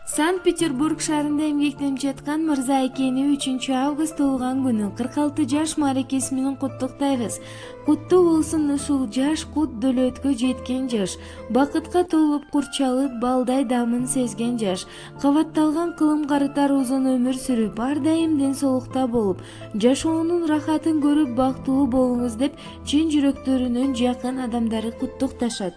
Санкт-Петербург шаарында эмгектенип жаткан Мырза экени 3 август туулган күнү 46 жаш мааракеси менен куттуктайбыз. Куттуу болсун ушул жаш кут дөөлөткө жеткен жаш, бакытка толуп курчалып балдай дамын сезген жаш, кабатталган кылым карытар узун өмүр сүрүп, ар дайым ден соолукта болуп, жашоонун рахатын көрүп бактылуу болуңуз деп чын жүрөктөрүнүн жакын адамдары куттукташат.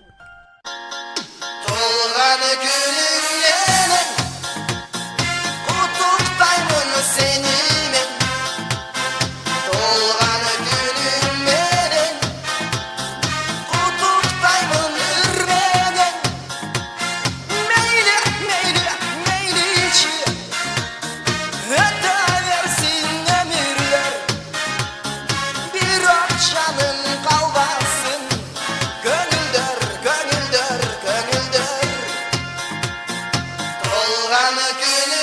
Gönüldür, gönüldür. Tolganı gönül